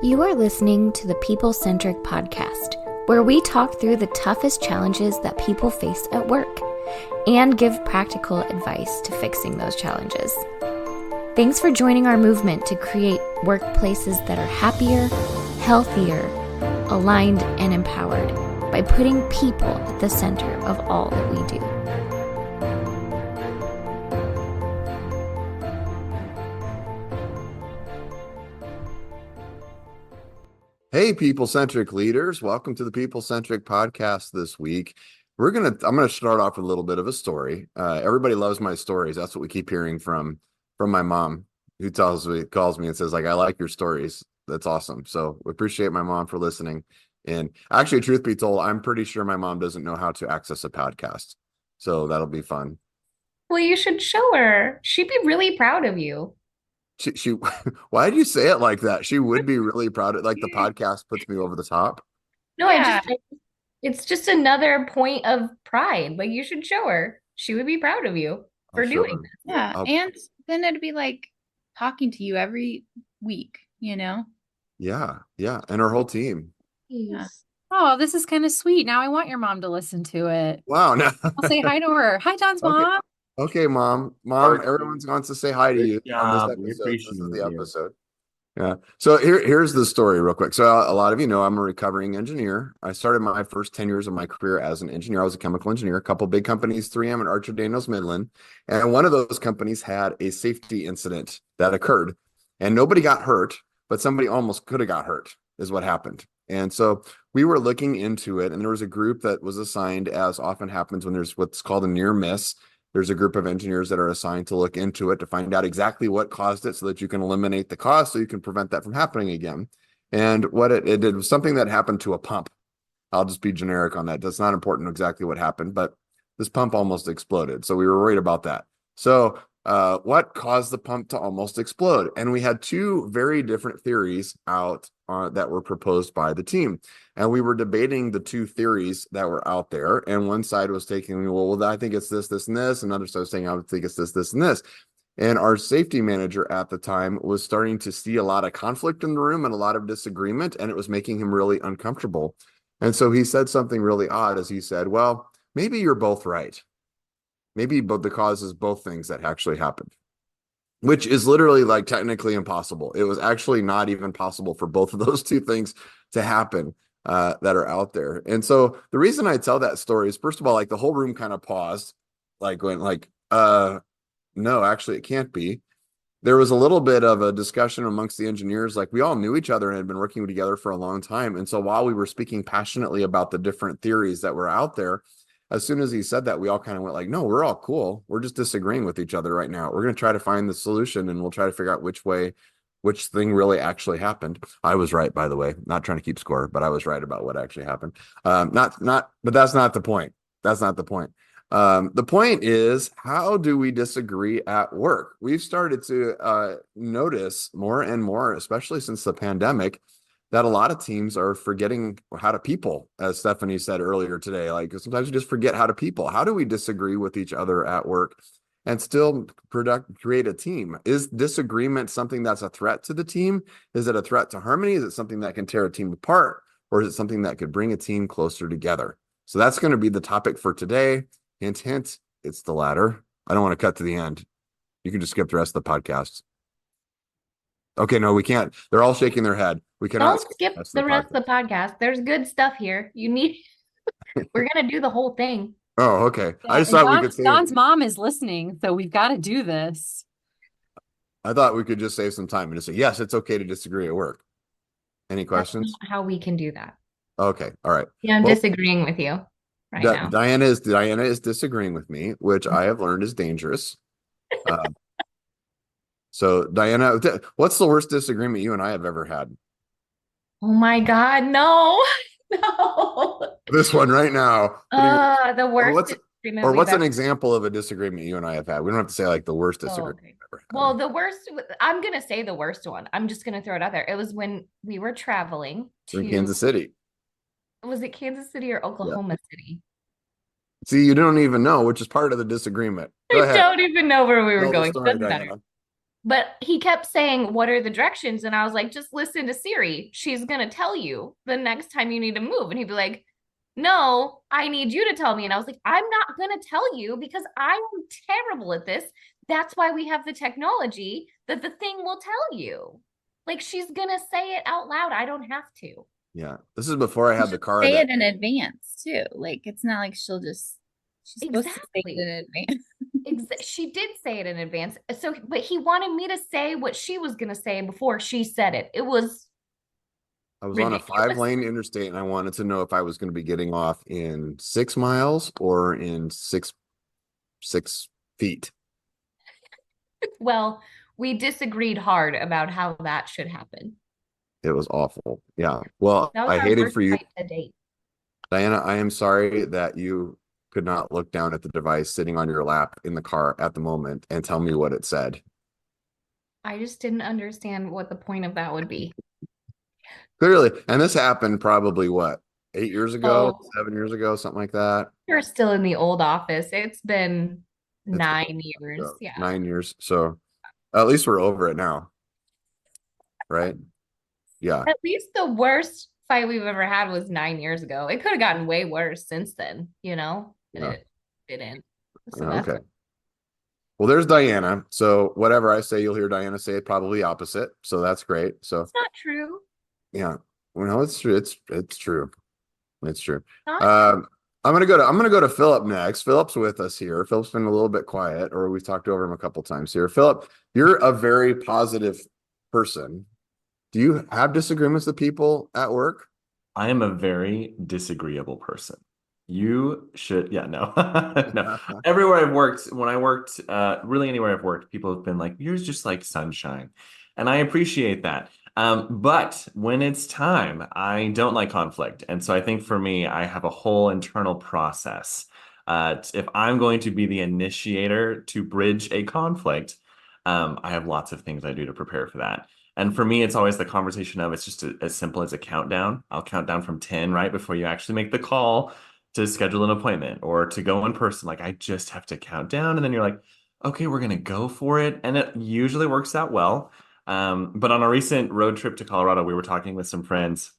You are listening to the People Centric Podcast, where we talk through the toughest challenges that people face at work and give practical advice to fixing those challenges. Thanks for joining our movement to create workplaces that are happier, healthier, aligned, and empowered by putting people at the center of all that we do. Hey, people-centric leaders. Welcome to the People-Centric Podcast this week. I'm gonna start off with a little bit of a story. Everybody loves my stories. That's what we keep hearing from my mom, who calls me and says, like, I like your stories. That's awesome. So we appreciate my mom for listening. And actually, truth be told, I'm pretty sure my mom doesn't know how to access a podcast. So that'll be fun. Well, you should show her. She'd be really proud of you. She why did you say it like that? She would be really proud of, like, the podcast puts me over the top. No, Yeah. it's just another point of pride. Like you should show her. She would be proud of you for doing this. Yeah. And then it'd be like talking to you every week, you know? Yeah. And her whole team. Yeah. Oh, this is kind of sweet. Now I want your mom to listen to it. Wow. No. I'll say hi to her. Hi, Don's mom. Okay, mom, everyone wants to say hi to you on this episode. This is the episode. Yeah. So here's the story real quick. So a lot of you know I'm a recovering engineer. I started my first 10 years of my career as an engineer. I was a chemical engineer, a couple big companies, 3M and Archer Daniels Midland. And one of those companies had a safety incident that occurred. And nobody got hurt, but somebody almost could have got hurt, is what happened. And so we were looking into it, and there was a group that was assigned, as often happens when there's what's called a near miss. There's a group of engineers that are assigned to look into it to find out exactly what caused it so that you can eliminate the cause so you can prevent that from happening again. And what it did was something that happened to a pump. I'll just be generic on that. That's not important exactly what happened, but this pump almost exploded. So we were worried about that. So what caused the pump to almost explode? And we had two very different theories out that were proposed by the team. And we were debating the two theories that were out there. And one side was taking, well, I think it's this, this, and this. Another side was saying, I would think it's this, this, and this. And our safety manager at the time was starting to see a lot of conflict in the room and a lot of disagreement, and it was making him really uncomfortable. And so he said something really odd, as he said, well, maybe you're both right. Maybe both the cause is both things that actually happened, which is literally like technically impossible. It was actually not even possible for both of those two things to happen that are out there. And so the reason I tell that story is, first of all, like the whole room kind of paused, like went like, no, actually it can't be. There was a little bit of a discussion amongst the engineers. Like, we all knew each other and had been working together for a long time. And so while we were speaking passionately about the different theories that were out there, as soon as he said that, we all kind of went like, no, we're all cool. We're just disagreeing with each other right now. We're going to try to find the solution, and we'll try to figure out which thing really actually happened. I was right, by the way, not trying to keep score, but I was right about what actually happened. But that's not the point. That's not the point. The point is, how do we disagree at work? We've started to notice more and more, especially since the pandemic, that a lot of teams are forgetting how to people, as Stephanie said earlier today. Like, sometimes you just forget how to people. How do we disagree with each other at work and still create a team? Is disagreement something that's a threat to the team? Is it a threat to harmony? Is it something that can tear a team apart? Or is it something that could bring a team closer together? So that's going to be the topic for today. Hint, hint, it's the latter. I don't want to cut to the end. You can just skip the rest of the podcast. Okay, no, we can't. They're all shaking their head. We cannot skip the rest of the podcast. There's good stuff here. We're gonna do the whole thing. Oh, okay. Yeah, I just thought we could save. Don's mom is listening, so we've got to do this. I thought we could just save some time and just say, yes, it's okay to disagree at work. Any questions? That's not how we can do that. Okay, all right. Yeah, I'm disagreeing with you right now. Diana is disagreeing with me, which I have learned is dangerous. So Diana, what's the worst disagreement you and I have ever had? Oh my God, no. No. This one right now. The worst disagreement. Or what's an example of a disagreement you and I have had? We don't have to say like the worst disagreement okay. I've ever had. Well, the worst, I'm gonna say the worst one. I'm just gonna throw it out there. It was when we were traveling in Kansas City. Was it Kansas City or Oklahoma City? See, you don't even know, which is part of the disagreement. I don't even know where we were going. Doesn't matter. But he kept saying, "What are the directions?" And I was like, "Just listen to Siri. She's going to tell you the next time you need to move." And he'd be like, "No, I need you to tell me." And I was like, "I'm not going to tell you because I am terrible at this. That's why we have the technology that the thing will tell you." Like, she's going to say it out loud. I don't have to. Yeah. This is before I had the car Say that it in advance too. Like it's not like she's supposed to say it in advance. She did say it in advance. So, but he wanted me to say what she was going to say before she said it. It was I was on a ridiculous. 5-lane interstate and I wanted to know if I was going to be getting off in 6 miles or in six feet. Well, we disagreed hard about how that should happen. It was awful. Yeah. Well, That was I our hated worst for you, fight to date. Diana. I am sorry that you could not look down at the device sitting on your lap in the car at the moment and tell me what it said. I just didn't understand what the point of that would be. Clearly. And this happened probably what, 8 years ago, Oh, 7 years ago, something like that. you're still in the old office. It's been It's 9 years. Yeah. 9 years. So at least we're over it now. Right. Yeah. At least the worst fight we've ever had was 9 years ago. It could have gotten way worse since then, And Yeah. it didn't. So Yeah, that's okay. Well, there's Diana. So whatever I say, you'll hear Diana say it probably opposite. So that's great. So it's not true. yeah. Well, no, it's true. It's true. It's true. Not Um, I'm gonna go to Philip next. Philip's with us here. Philip's been a little bit quiet, or we've talked over him a couple times here. Philip, you're a very positive person. Do you have disagreements with people at work? I am a very disagreeable person. You should, yeah, no, no. Everywhere I've worked, when I worked, really anywhere I've worked, people have been like, "You're just like sunshine," and I appreciate that. But when it's time, I don't like conflict, and so I think for me, I have a whole internal process. If I'm going to be the initiator to bridge a conflict, I have lots of things I do to prepare for that. And for me, it's always the conversation of it's just as simple as a countdown. I'll count down from 10 right before you actually make the call to schedule an appointment or to go in person. Like I just have to count down. And then you're like, okay, we're going to go for it. And it usually works out well. But on a recent road trip to Colorado, we were talking with some friends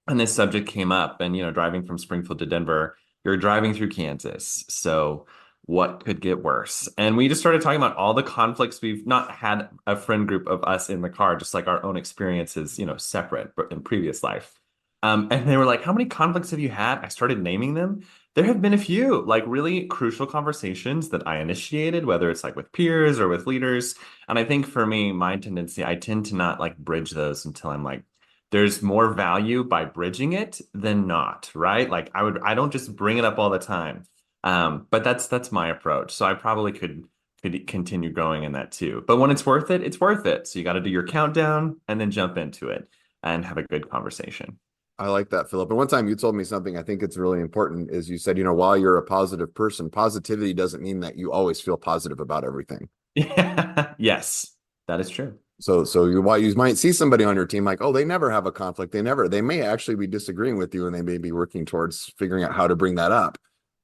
and this subject came up. And, driving from Springfield to Denver, you're driving through Kansas. So what could get worse? And we just started talking about all the conflicts. We've not had a friend group of us in the car, just like our own experiences, separate but in previous life. And they were like, how many conflicts have you had? I started naming them. There have been a few, like really crucial conversations that I initiated, whether it's like with peers or with leaders. And I think for me, my tendency, I tend to not like bridge those until I'm like, there's more value by bridging it than not, right? Like I don't just bring it up all the time. But that's my approach. So I probably could continue growing in that too. But when it's worth it, it's worth it. So you got to do your countdown and then jump into it and have a good conversation. I like that, Philip. And one time you told me something I think it's really important is you said, while you're a positive person, positivity doesn't mean that you always feel positive about everything. Yeah. Yes, that is true. So while you might see somebody on your team like, oh, they never have a conflict. They may actually be disagreeing with you and they may be working towards figuring out how to bring that up.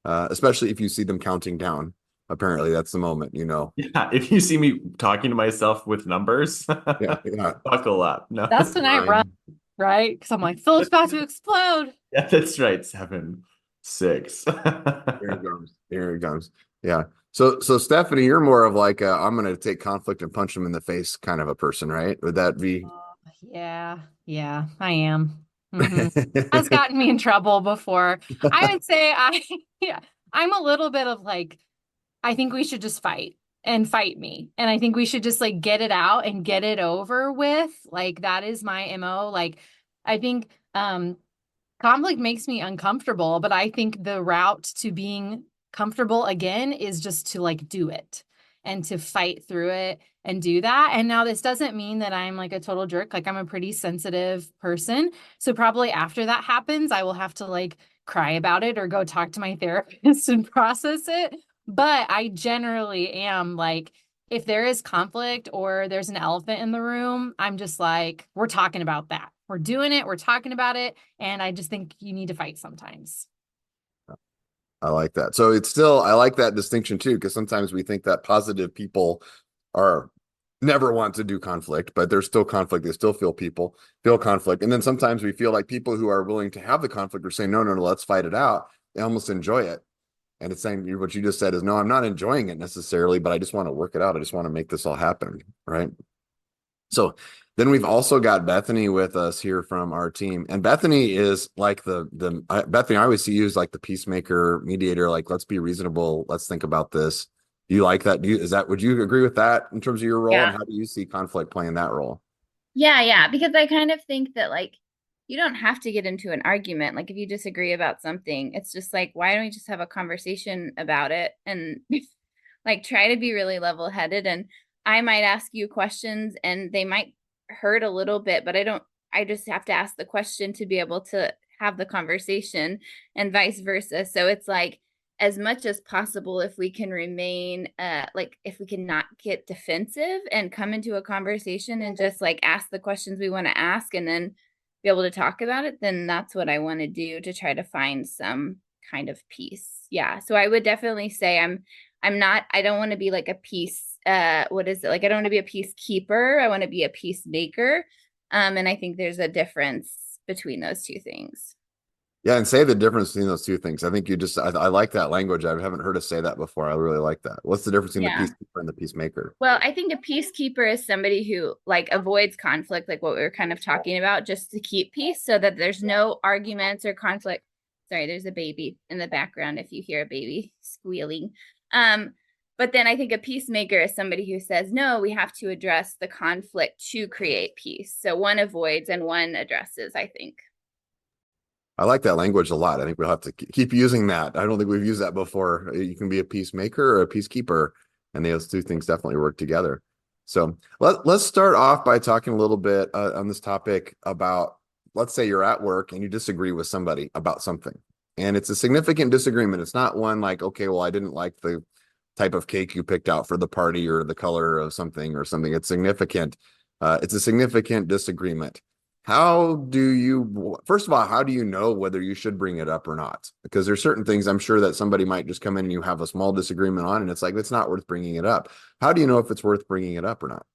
Especially if you see them counting down. Apparently that's the moment, Yeah, if you see me talking to myself with numbers, yeah. buckle up. No, that's when I run, right? Because I'm like, Philip's about to explode. Yeah, that's right. 7, 6. Here it comes. Yeah. So Stephanie, you're more of like I'm going to take conflict and punch them in the face kind of a person, right? Would that be? Yeah, I am. That's gotten me in trouble before. I would say I'm a little bit of like, I think we should just fight and fight me. And I think we should just like get it out and get it over with. Like that is my MO. Like I think conflict makes me uncomfortable, but I think the route to being comfortable again is just to like do it and to fight through it and do that. And now this doesn't mean that I'm like a total jerk. Like I'm a pretty sensitive person. So probably after that happens, I will have to like cry about it or go talk to my therapist and process it. But I generally am like, if there is conflict or there's an elephant in the room, I'm just like, we're talking about that. We're doing it. We're talking about it. And I just think you need to fight sometimes. I like that. So I like that distinction too, because sometimes we think that positive people are never want to do conflict, but there's still conflict. They still feel conflict. And then sometimes we feel like people who are willing to have the conflict are saying, no, no, no, let's fight it out. They almost enjoy it. And it's saying what you just said is, no, I'm not enjoying it necessarily, but I just want to work it out. I just want to make this all happen. Right. So then we've also got Bethany with us here from our team. And Bethany is like Bethany, I always see you as like the peacemaker, mediator, like, let's be reasonable. Let's think about this. Do you like that? Would you agree with that in terms of your role? Yeah. And how do you see conflict playing that role? Yeah, because I kind of think that like you don't have to get into an argument. Like if you disagree about something, it's just like, why don't we just have a conversation about it and like try to be really level-headed? And I might ask you questions and they might hurt a little bit, but I just have to ask the question to be able to have the conversation and vice versa. So it's like, as much as possible, if we can remain like if we can not get defensive and come into a conversation and just like ask the questions we want to ask and then be able to talk about it, then that's what I want to do to try to find some kind of peace. Yeah. So I would definitely say I don't want to be like a peace what is it? Like I don't want to be a peacekeeper. I want to be a peacemaker. And I think there's a difference between those two things. Yeah, and say the difference between those two things. I think I like that language. I haven't heard us say that before. I really like that. What's the difference between the peacekeeper and the peacemaker? Well, I think a peacekeeper is somebody who like avoids conflict, like what we were kind of talking about, just to keep peace so that there's no arguments or conflict. Sorry, there's a baby in the background if you hear a baby squealing. But then I think a peacemaker is somebody who says, no, we have to address the conflict to create peace. So one avoids and one addresses, I think. I like that language a lot. I think we'll have to keep using that. I don't think we've used that before. You can be a peacemaker or a peacekeeper, and those two things definitely work together. So let's start off by talking a little bit on this topic about, let's say you're at work and you disagree with somebody about something, and it's a significant disagreement. It's not one like, okay, well, I didn't like the type of cake you picked out for the party or the color of something or something. It's significant. It's a significant disagreement. First of all, how do you know whether you should bring it up or not? Because there's certain things I'm sure that somebody might just come in and you have a small disagreement on, and it's like, it's not worth bringing it up. How do you know if it's worth bringing it up or not?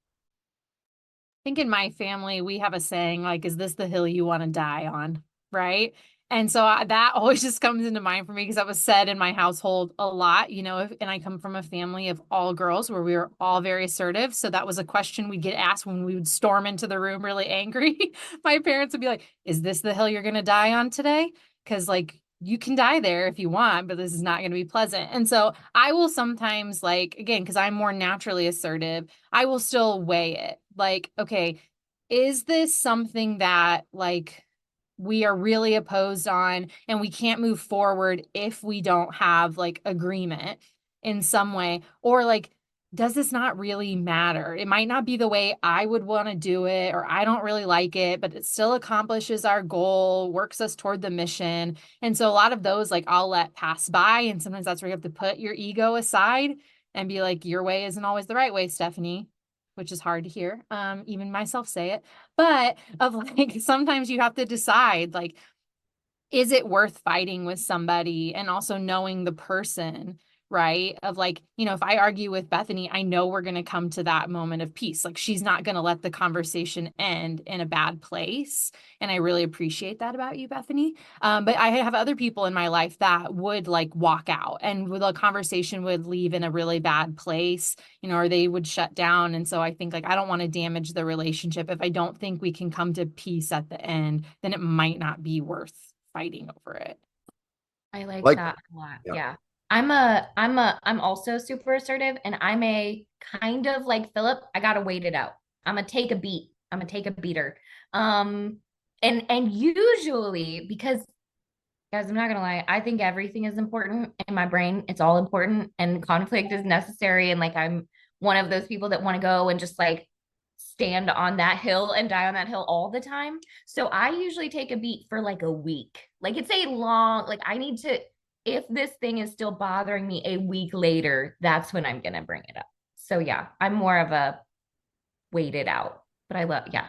I think in my family, we have a saying like, is this the hill you want to die on? Right. And so that always just comes into mind for me because that was said in my household a lot, and I come from a family of all girls where we were all very assertive. So that was a question we'd get asked when we would storm into the room really angry. My parents would be like, is this the hill you're going to die on today? Because like, you can die there if you want, but this is not going to be pleasant. And so I will sometimes like, again, because I'm more naturally assertive, I will still weigh it. Like, okay, is this something that like we are really opposed on and we can't move forward if we don't have like agreement in some way? Or like, does this not really matter? It might not be the way I would want to do it, or I don't really like it, but it still accomplishes our goal, works us toward the mission. And so a lot of those, like I'll let pass by. And sometimes that's where you have to put your ego aside and be like, your way isn't always the right way, Stephanie, which is hard to hear. Even myself say it, but of like, sometimes you have to decide, like, is it worth fighting with somebody? And also knowing the person, right? Of like, if I argue with Bethany, I know we're going to come to that moment of peace. Like she's not going to let the conversation end in a bad place. And I really appreciate that about you, Bethany. But I have other people in my life that would like walk out and the conversation would leave in a really bad place, or they would shut down. And so I think like, I don't want to damage the relationship. If I don't think we can come to peace at the end, then it might not be worth fighting over it. I like that a lot. Yeah. I'm also super assertive, and I'm a kind of like Philip. I gotta wait it out. I'm gonna take a beat. I'm gonna take a beater. And usually, because guys, I'm not gonna lie, I think everything is important in my brain. It's all important, and conflict is necessary. And like I'm one of those people that want to go and just like stand on that hill and die on that hill all the time. So I usually take a beat for like a week. Like it's a long, like I need to, if this thing is still bothering me a week later, that's when I'm going to bring it up. So yeah, I'm more of a wait it out, but I love, yeah.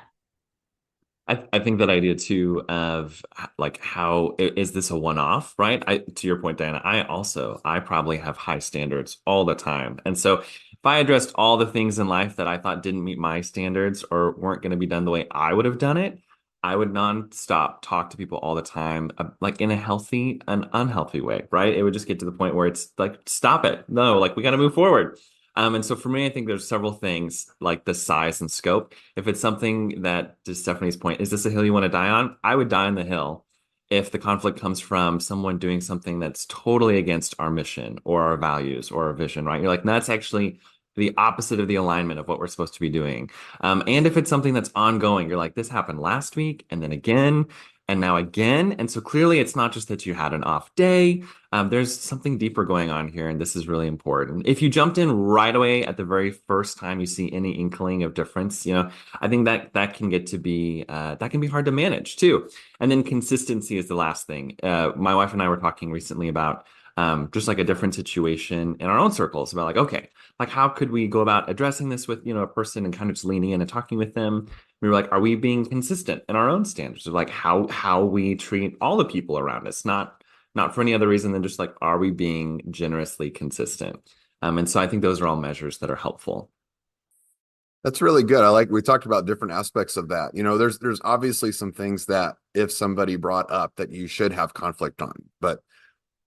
I think that idea too of like, how is this a one-off, right? To your point, Diana, I probably have high standards all the time. And so if I addressed all the things in life that I thought didn't meet my standards or weren't going to be done the way I would have done it, I would nonstop talk to people all the time, like in a healthy and unhealthy way, right? It would just get to the point where it's like, stop it. No, like we got to move forward. And so for me, I think there's several things like the size and scope. If it's something that, to Stephanie's point, is this a hill you want to die on? I would die on the hill if the conflict comes from someone doing something that's totally against our mission or our values or our vision, right? You're like, no, that's actually the opposite of the alignment of what we're supposed to be doing. And if it's something that's ongoing, you're like, this happened last week and then again and now again. And so clearly it's not just that you had an off day. There's something deeper going on here, and this is really important. If you jumped in right away at the very first time you see any inkling of difference, I think that can get to be that can be hard to manage too. And then consistency is the last thing. My wife and I were talking recently about just like a different situation in our own circles about like, okay, like how could we go about addressing this with, a person and kind of just leaning in and talking with them. We were like, are we being consistent in our own standards of like how we treat all the people around us, not for any other reason than just like, are we being generously consistent? And so I think those are all measures that are helpful. That's really good. We talked about different aspects of that. There's obviously some things that if somebody brought up that you should have conflict on, but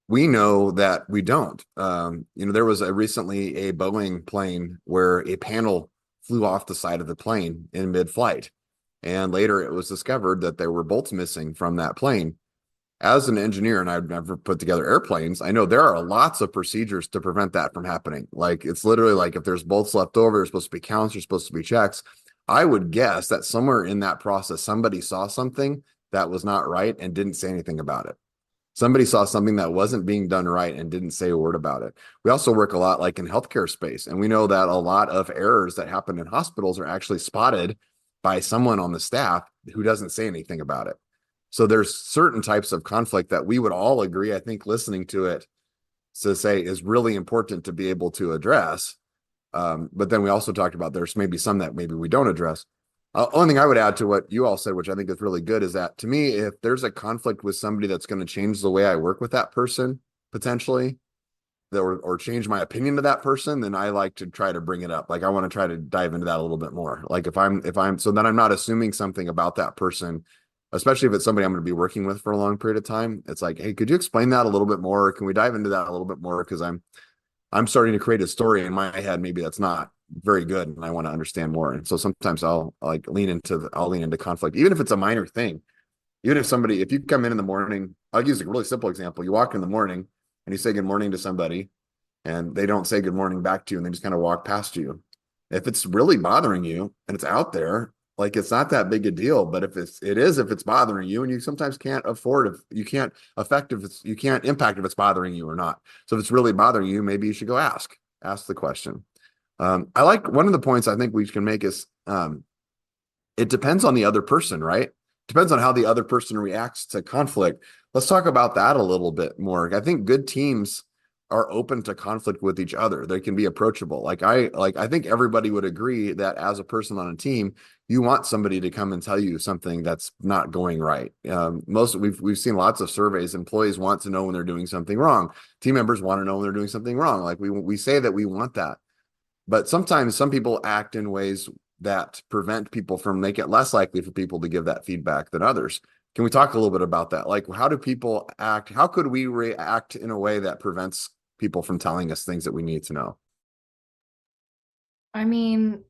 we know that we don't. There was recently a Boeing plane where a panel flew off the side of the plane in mid-flight. And later it was discovered that there were bolts missing from that plane. As an engineer, and I've never put together airplanes, I know there are lots of procedures to prevent that from happening. Like it's literally like if there's bolts left over, there's supposed to be counts, there's supposed to be checks. I would guess that somewhere in that process, somebody saw something that was not right and didn't say anything about it. Somebody saw something that wasn't being done right and didn't say a word about it. We also work a lot like in healthcare space, and we know that a lot of errors that happen in hospitals are actually spotted by someone on the staff who doesn't say anything about it. So there's certain types of conflict that we would all agree, I think, listening to it, to say is really important to be able to address. But then we also talked about there's maybe some that maybe we don't address. Only thing I would add to what you all said, which I think is really good, is that to me, if there's a conflict with somebody that's going to change the way I work with that person, potentially, or change my opinion to that person, then I like to try to bring it up. Like I want to try to dive into that a little bit more. Like if I'm so that I'm not assuming something about that person, especially if it's somebody I'm going to be working with for a long period of time. It's like, hey, could you explain that a little bit more? Can we dive into that a little bit more? Because I'm starting to create a story in my head, maybe that's not very good, and I want to understand more. And so sometimes I'll lean into conflict, even if it's a minor thing. Even if you come in the morning, I'll use a really simple example. You walk in the morning and you say good morning to somebody, and they don't say good morning back to you, and they just kind of walk past you. If it's really bothering you and it's out there, like it's not that big a deal. But if it's bothering you, and you sometimes can't you can't impact if it's bothering you or not. So if it's really bothering you, maybe you should go ask the question. I like one of the points I think we can make is it depends on the other person, right? Depends on how the other person reacts to conflict. Let's talk about that a little bit more. I think good teams are open to conflict with each other. They can be approachable. I think everybody would agree that as a person on a team, you want somebody to come and tell you something that's not going right. We've seen lots of surveys. Employees want to know when they're doing something wrong. Team members want to know when they're doing something wrong. Like we say that we want that, but sometimes some people act in ways that make it less likely for people to give that feedback than others. Can we talk a little bit about that? Like, how do people act? How could we react in a way that prevents people from telling us things that we need to know? I mean,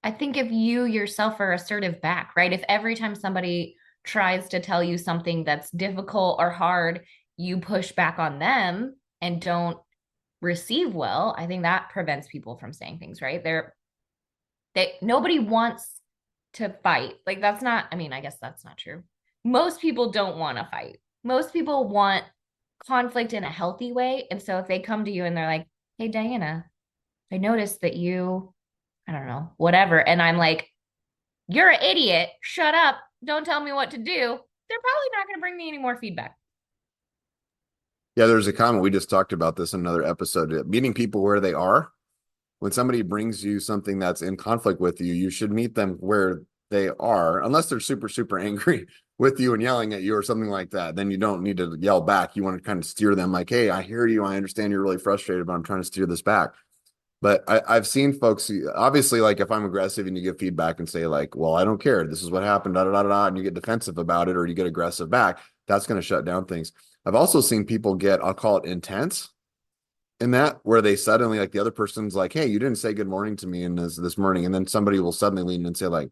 I think if you yourself are assertive back, right? If every time somebody tries to tell you something that's difficult or hard, you push back on them and don't receive well, I think that prevents people from saying things, right? Nobody wants to fight. Like I guess that's not true. Most people don't want to fight. Most people want conflict in a healthy way. And so if they come to you and they're like, hey, Diana, I noticed that I don't know, whatever. And I'm like, you're an idiot. Shut up. Don't tell me what to do. They're probably not going to bring me any more feedback. Yeah, there's a comment. We just talked about this in another episode. Meeting people where they are. When somebody brings you something that's in conflict with you, you should meet them where they are, unless they're super, super angry with you and yelling at you or something like that. Then you don't need to yell back. You want to kind of steer them like, hey, I hear you. I understand you're really frustrated, but I'm trying to steer this back. But I've seen folks obviously, like if I'm aggressive and you give feedback and say like, well, I don't care, this is what happened, da da da da, and you get defensive about it or you get aggressive back, that's going to shut down things. I've also seen people get, I'll call it intense in that, where they suddenly, like the other person's like, hey, you didn't say good morning to me in this morning, and then somebody will suddenly lean in and say like,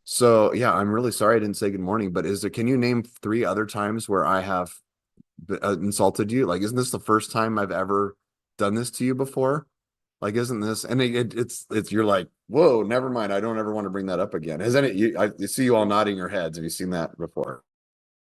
so yeah, I'm really sorry I didn't say good morning, but can you name 3 other times where I have insulted you? Like, isn't this the first time I've ever done this to you before? Like, isn't this? And it's you're like, whoa, never mind. I don't ever want to bring that up again. Has any? I see you all nodding your heads. Have you seen that before?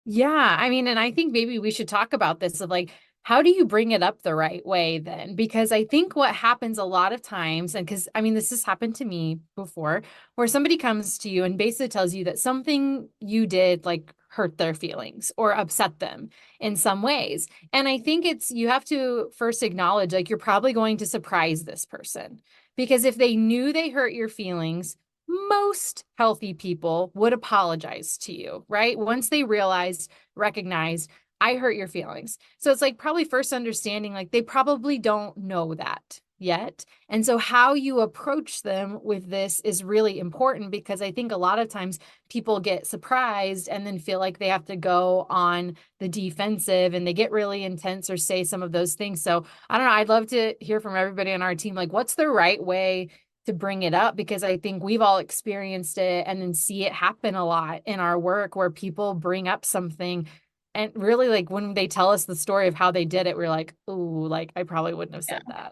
Yeah, I mean, and I think maybe we should talk about this of like, how do you bring it up the right way then? Because I think what happens a lot of times, and because I mean, this has happened to me before, where somebody comes to you and basically tells you that something you did like hurt their feelings or upset them in some ways. And I think you have to first acknowledge like you're probably going to surprise this person, because if they knew they hurt your feelings, most healthy people would apologize to you, right? Once they recognized, I hurt your feelings. So it's like probably first understanding, like they probably don't know that yet. And so how you approach them with this is really important, because I think a lot of times people get surprised and then feel like they have to go on the defensive and they get really intense or say some of those things. So I don't know. I'd love to hear from everybody on our team, like what's the right way to bring it up, because I think we've all experienced it and then see it happen a lot in our work where people bring up something and really like when they tell us the story of how they did it, we're like, ooh, like I probably wouldn't have said that.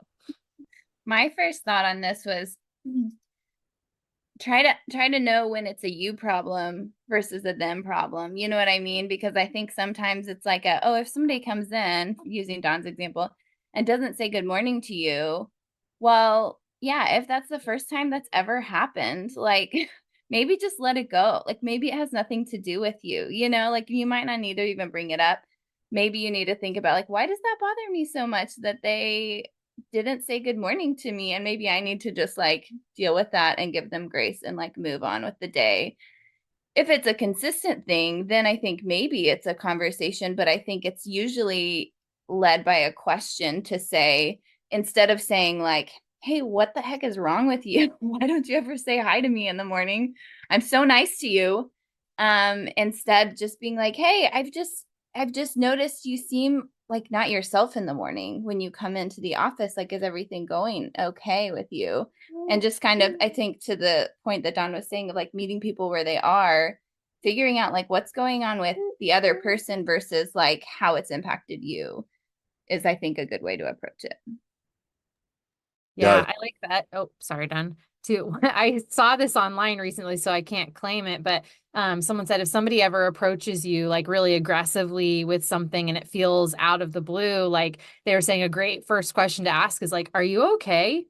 My first thought on this was try to know when it's a you problem versus a them problem. You know what I mean? Because I think sometimes it's like if somebody comes in, using Don's example, and doesn't say good morning to you, well, yeah, if that's the first time that's ever happened, like maybe just let it go. Like maybe it has nothing to do with you, like you might not need to even bring it up. Maybe you need to think about like, why does that bother me so much that they didn't say good morning to me? And maybe I need to just like deal with that and give them grace and like move on with the day. If it's a consistent thing, then I think maybe it's a conversation, but I think it's usually led by a question to say, instead of saying like, hey, what the heck is wrong with you? Why don't you ever say hi to me in the morning? I'm so nice to you. Instead just being like, hey, I've just noticed you seem like not yourself in the morning when you come into the office. Like, is everything going okay with you? And just kind of, I think to the point that Don was saying of like meeting people where they are, figuring out like what's going on with the other person versus like how it's impacted you is, I think, a good way to approach it. Yeah, I like that. Oh, sorry, Don. Too. I saw this online recently, so I can't claim it, but someone said if somebody ever approaches you like really aggressively with something and it feels out of the blue, like they were saying a great first question to ask is like, are you okay?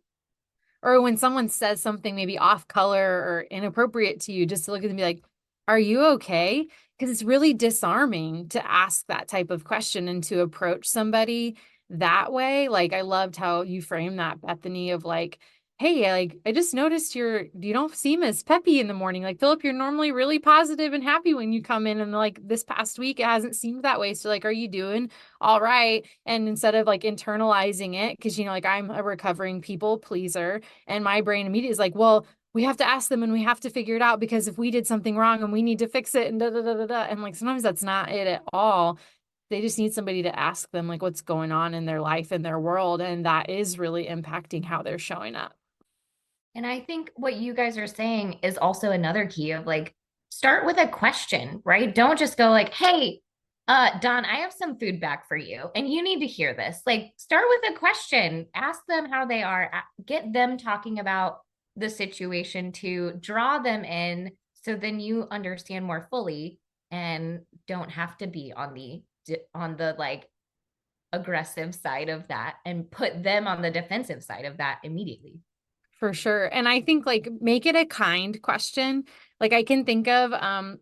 Or when someone says something maybe off color or inappropriate to you, just to look at them and be like, are you okay? Because it's really disarming to ask that type of question and to approach somebody that way. Like I loved how you framed that, Bethany, of like, hey, like I just noticed you don't seem as peppy in the morning. Like Philip, you're normally really positive and happy when you come in, and like this past week it hasn't seemed that way. So like, are you doing all right? And instead of like internalizing it, because like I'm a recovering people pleaser, and my brain immediately is like, well, we have to ask them and we have to figure it out, because if we did something wrong and we need to fix it and da da da da da. And like sometimes that's not it at all. They just need somebody to ask them like what's going on in their life and their world, and that is really impacting how they're showing up. And I think what you guys are saying is also another key of like, start with a question, right? Don't just go like, hey, Don, I have some food back for you and you need to hear this. Like, start with a question, ask them how they are, get them talking about the situation to draw them in, so then you understand more fully and don't have to be on the like aggressive side of that and put them on the defensive side of that immediately. For sure. And I think like make it a kind question. Like I can think of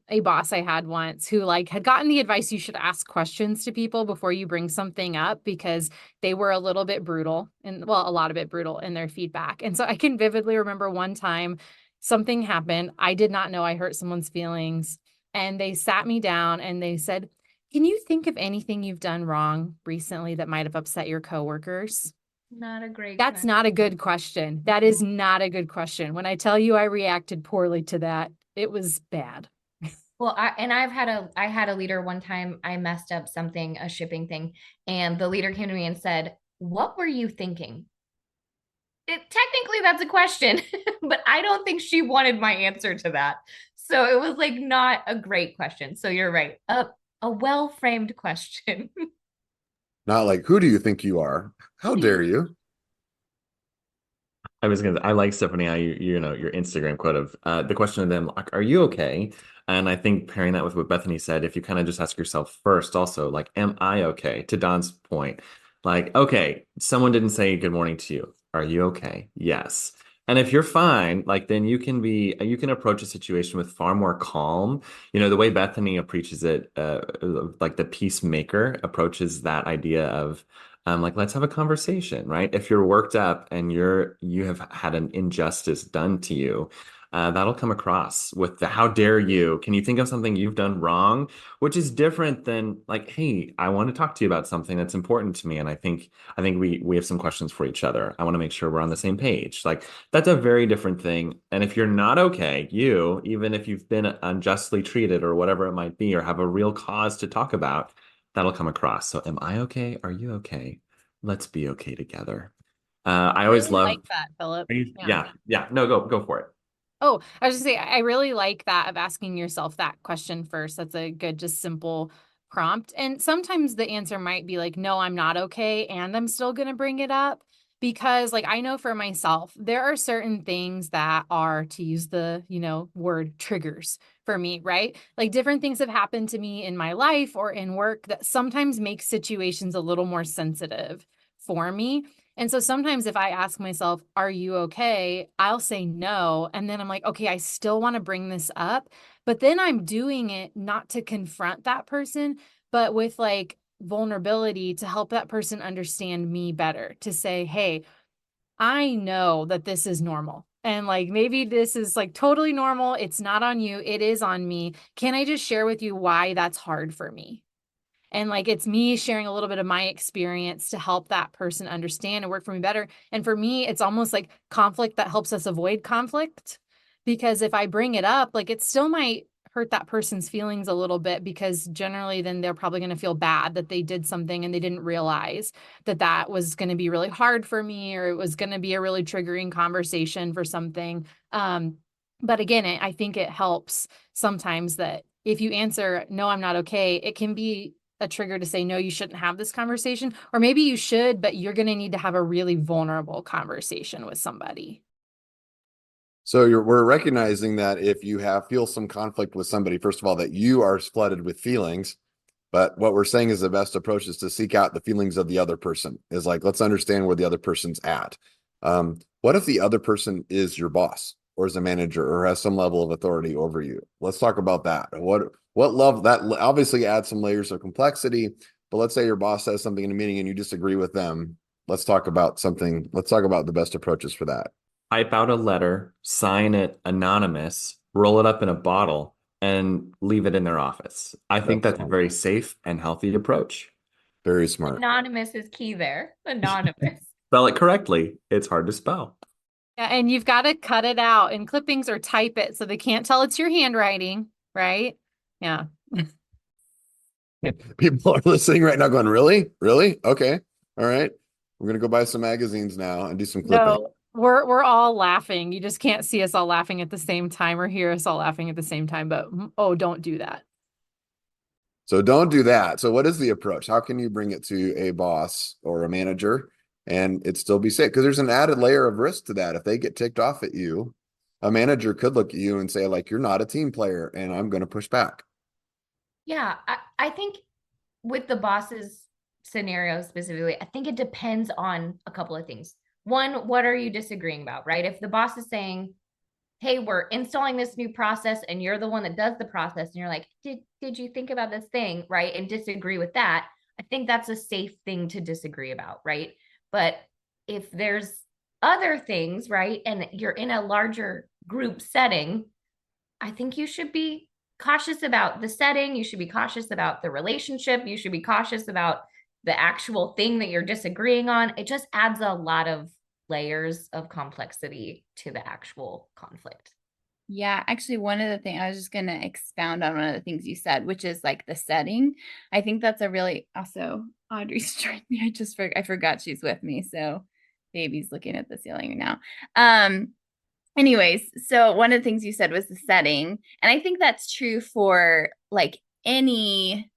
a boss I had once who like had gotten the advice you should ask questions to people before you bring something up, because they were a little bit brutal, and well, a lot of it brutal in their feedback. And so I can vividly remember one time something happened. I did not know I hurt someone's feelings, and they sat me down and they said, can you think of anything you've done wrong recently that might have upset your coworkers? Not a great That's question. not a good question. That is not a good question. When I tell you I reacted poorly to that, it was bad. Well, I had a leader one time, I messed up something, a shipping thing, and the leader came to me and said, "What were you thinking?" Technically that's a question, but I don't think she wanted my answer to that. So it was like not a great question. So you're right. A well-framed question. Not like, who do you think you are? How dare you? I like, Stephanie, how you know, your Instagram quote of the question of them, like, are you okay? And I think pairing that with what Bethany said, if you kind of just ask yourself first, also, like, am I okay? To Don's point, like, okay, someone didn't say good morning to you. Are you okay? Yes. And if you're fine, like, then you can approach a situation with far more calm. You know, the way Bethany preaches it, like the peacemaker approaches that idea of, like, let's have a conversation, right? If you're worked up and you have had an injustice done to you, that'll come across with the how dare you? Can you think of something you've done wrong? Which is different than like, hey, I want to talk to you about something that's important to me. And I think we have some questions for each other. I want to make sure we're on the same page. Like that's a very different thing. And if you're not okay, even if you've been unjustly treated or whatever it might be, or have a real cause to talk about, that'll come across. So am I okay? Are you okay? Let's be okay together. I always really love like that, Philip. yeah. No, go for it. Oh, I was just say I really like that of asking yourself that question first. That's a good, just simple prompt. And sometimes the answer might be like, no, I'm not okay. And I'm still going to bring it up because like, I know for myself, there are certain things that are, to use the, word triggers for me, right? Like different things have happened to me in my life or in work that sometimes make situations a little more sensitive for me. And so sometimes if I ask myself, are you okay? I'll say no. And then I'm like, okay, I still want to bring this up. But then I'm doing it not to confront that person, but with like vulnerability to help that person understand me better, to say, hey, I know that this is normal. And like maybe this is like totally normal. It's not on you. It is on me. Can I just share with you why that's hard for me? And like, it's me sharing a little bit of my experience to help that person understand and work for me better. And for me, it's almost like conflict that helps us avoid conflict. Because if I bring it up, like it still might hurt that person's feelings a little bit because generally then they're probably going to feel bad that they did something and they didn't realize that that was going to be really hard for me or it was going to be a really triggering conversation for something. But again, I think it helps sometimes that if you answer, no, I'm not okay, it can be a trigger to say, no, you shouldn't have this conversation. Or maybe you should, but you're going to need to have a really vulnerable conversation with somebody. So we're recognizing that if you feel some conflict with somebody, first of all, that you are flooded with feelings. But what we're saying is the best approach is to seek out the feelings of the other person. Is like, let's understand where the other person's at. What if the other person is your boss or is a manager or has some level of authority over you? Let's talk about that. What love that obviously adds some layers of complexity. But let's say your boss says something in a meeting and you disagree with them. Let's talk about something. Let's talk about the best approaches for that. Type out a letter, sign it anonymous, roll it up in a bottle, and leave it in their office. I think that's a very safe and healthy approach. Very smart. Anonymous is key there. Anonymous. Spell it correctly. It's hard to spell. Yeah, and you've got to cut it out in clippings or type it so they can't tell it's your handwriting, right? Yeah. People are listening right now going, really? Really? Okay. All right. We're going to go buy some magazines now and do some clipping. No, we're all laughing. You just can't see us all laughing at the same time or hear us all laughing at the same time, but oh, don't do that. So don't do that. So what is the approach? How can you bring it to a boss or a manager and it still be safe? Because there's an added layer of risk to that. If they get ticked off at you, a manager could look at you and say, like, you're not a team player and I'm going to push back. Yeah, I think with the bosses scenario specifically, I think it depends on a couple of things. One, what are you disagreeing about, right? If the boss is saying, hey, we're installing this new process and you're the one that does the process and you're like, did you think about this thing, right? And disagree with that, I think that's a safe thing to disagree about, right? But if there's other things, right, and you're in a larger group setting, I think you should be cautious about the setting. You should be cautious about the relationship. You should be cautious about the actual thing that you're disagreeing on. It just adds a lot of layers of complexity to the actual conflict. Yeah, actually, one of the things I was just going to expound on one of the things you said, which is like the setting. I think that's a really also Audrey's joined me. I forgot she's with me. So baby's looking at the ceiling now. Anyways, so one of the things you said was the setting. And I think that's true for like any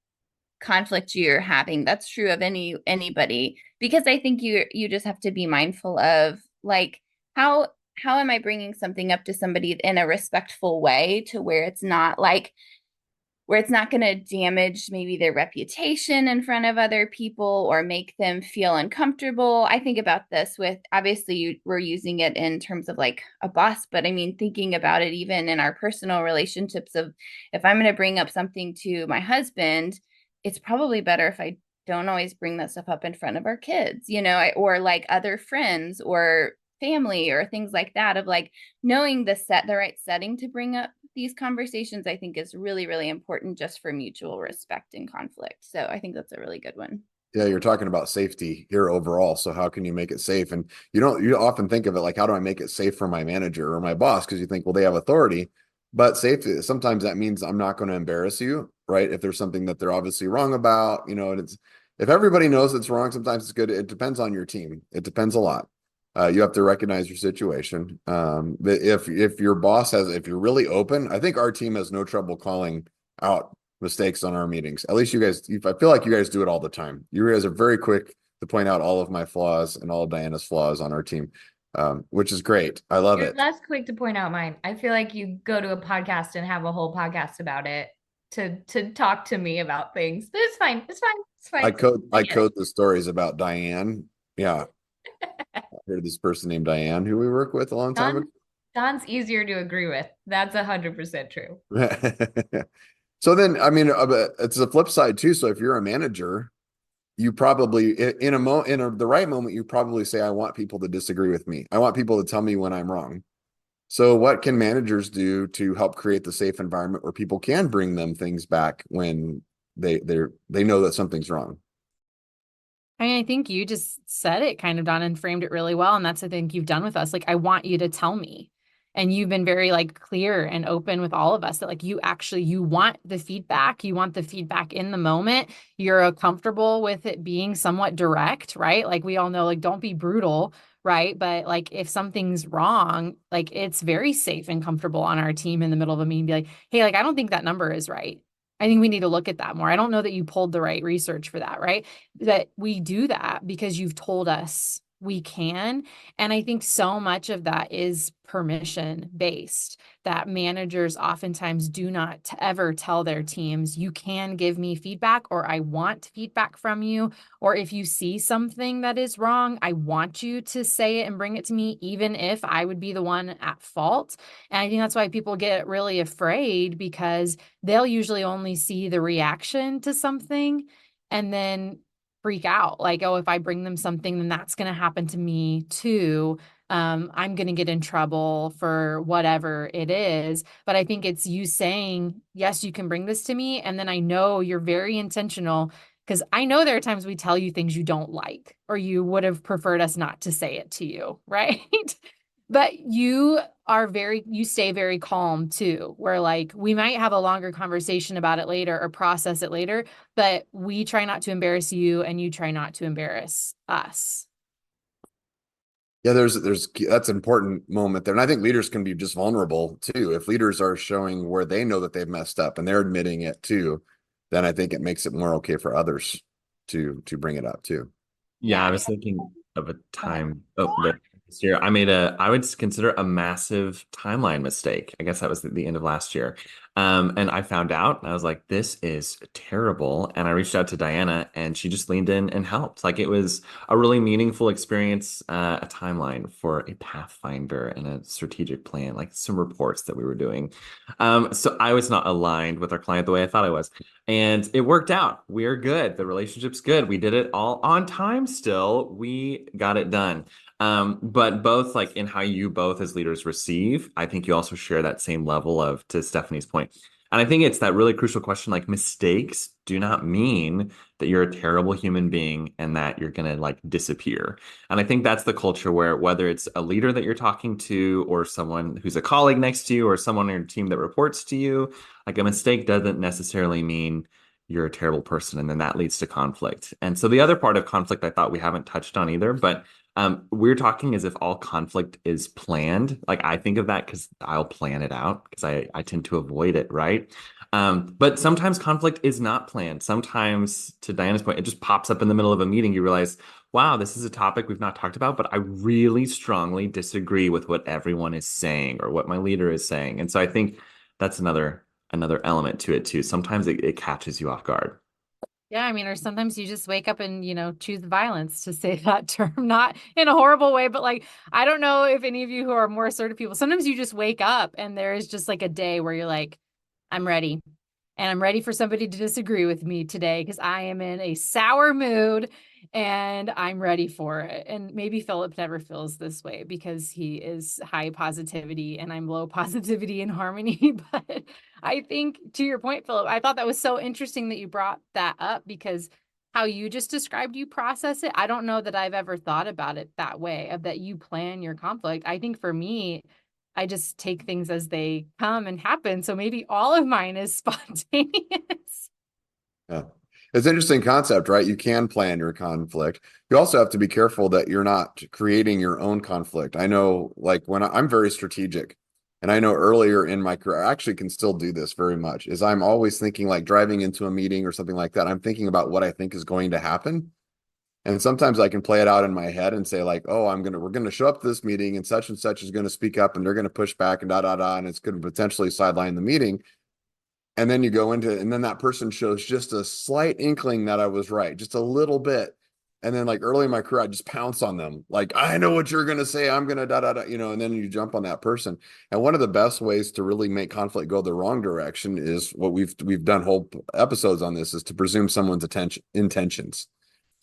conflict you're having. That's true of anybody, because I think you just have to be mindful of like how am I bringing something up to somebody in a respectful way to where it's not going to damage maybe their reputation in front of other people or make them feel uncomfortable. I think about this with, obviously we're using it in terms of like a boss, but I mean, thinking about it even in our personal relationships of, if I'm going to bring up something to my husband, it's probably better if I don't always bring that stuff up in front of our kids, or like other friends or family or things like that, of like knowing the right setting to bring up these conversations, I think is really, really important just for mutual respect and conflict. So I think that's a really good one. Yeah, you're talking about safety here overall. So how can you make it safe? And you often think of it like, how do I make it safe for my manager or my boss? Because you think, well, they have authority, but safety, sometimes that means I'm not going to embarrass you, right? If there's something that they're obviously wrong about, and if everybody knows it's wrong, sometimes it's good. It depends on your team. It depends a lot. You have to recognize your situation. But if your boss if you're really open, I think our team has no trouble calling out mistakes on our meetings. At least you guys, I feel like you guys do it all the time. You guys are very quick to point out all of my flaws and all of Diana's flaws on our team, which is great. I love You're it. less quick to point out mine. I feel like you go to a podcast and have a whole podcast about it to talk to me about things. But it's fine. It's fine. It's fine. I code the stories about Diane. Yeah. I heard this person named Diane who we work with a long time ago. Don's easier to agree with. That's 100% true. So then, I mean, it's the flip side too. So if you're a manager, you probably the right moment, you probably say, I want people to disagree with me. I want people to tell me when I'm wrong. So what can managers do to help create the safe environment where people can bring them things back when they know that something's wrong? I mean, I think you just said it kind of, Don, and framed it really well. And that's the thing you've done with us. Like, I want you to tell me. And you've been very like clear and open with all of us that like you want the feedback. You want the feedback in the moment. You're comfortable with it being somewhat direct, right? Like we all know, like, don't be brutal, right? But like if something's wrong, like it's very safe and comfortable on our team in the middle of a meeting, be like, hey, like I don't think that number is right. I think we need to look at that more. I don't know that you pulled the right research for that, right? That we do that because you've told us we can. And I think so much of that is permission based, that managers oftentimes do not ever tell their teams, you can give me feedback, or I want feedback from you. Or if you see something that is wrong, I want you to say it and bring it to me, even if I would be the one at fault. And I think that's why people get really afraid, because they'll usually only see the reaction to something and then freak out like, oh, if I bring them something, then that's going to happen to me too. I'm going to get in trouble for whatever it is. But I think it's you saying, yes, you can bring this to me. And then I know you're very intentional, because I know there are times we tell you things you don't like, or you would have preferred us not to say it to you, right? But you stay very calm too, where like we might have a longer conversation about it later or process it later, but we try not to embarrass you and you try not to embarrass us. Yeah, that's an important moment there. And I think leaders can be just vulnerable too. If leaders are showing where they know that they've messed up and they're admitting it too, then I think it makes it more okay for others to bring it up too. Yeah, I was thinking of a time this year. I would consider a massive timeline mistake. I guess that was the end of last year. And I found out and I was like, this is terrible. And I reached out to Diana and she just leaned in and helped. Like it was a really meaningful experience, a timeline for a pathfinder and a strategic plan, like some reports that we were doing. So I was not aligned with our client the way I thought I was. And it worked out. We're good. The relationship's good. We did it all on time still. We got it done. But both like in how you both as leaders receive, I think you also share that same level of, to Stephanie's point, And I think it's that really crucial question, like mistakes do not mean that you're a terrible human being and that you're going to like disappear. And I think that's the culture where whether it's a leader that you're talking to or someone who's a colleague next to you or someone on your team that reports to you, like a mistake doesn't necessarily mean you're a terrible person. And then that leads to conflict. And so the other part of conflict I thought we haven't touched on either, but we're talking as if all conflict is planned. Like I think of that because I'll plan it out because I tend to avoid it, right? But sometimes conflict is not planned. Sometimes, to Diana's point, it just pops up in the middle of a meeting. You realize, wow, this is a topic we've not talked about, but I really strongly disagree with what everyone is saying or what my leader is saying. And so I think that's another element to it too. Sometimes it catches you off guard. Yeah, I mean, or sometimes you just wake up and, choose violence, to say that term, not in a horrible way, but like, I don't know if any of you who are more assertive people, sometimes you just wake up and there is just like a day where you're like, I'm ready. And I'm ready for somebody to disagree with me today because I am in a sour mood and I'm ready for it. And maybe Philip never feels this way because he is high positivity and I'm low positivity and harmony. But I think, to your point, Philip, I thought that was so interesting that you brought that up because how you just described you process it. I don't know that I've ever thought about it that way, of that you plan your conflict. I think for me, I just take things as they come and happen. So maybe all of mine is spontaneous. Yeah. It's an interesting concept, right? You can plan your conflict. You also have to be careful that you're not creating your own conflict. I know, like, when I'm very strategic, and I know earlier in my career, I actually can still do this very much, is I'm always thinking, like, driving into a meeting or something like that, I'm thinking about what I think is going to happen. And sometimes I can play it out in my head and say, like, oh, we're gonna show up to this meeting and such is going to speak up and they're going to push back and and it's going to potentially sideline the meeting. And then you go into, and then that person shows just a slight inkling that I was right, just a little bit. And then, like, early in my career, I just pounce on them. Like, I know what you're going to say. I'm going to and then you jump on that person. And one of the best ways to really make conflict go the wrong direction is what we've done whole episodes on this, is to presume someone's intentions.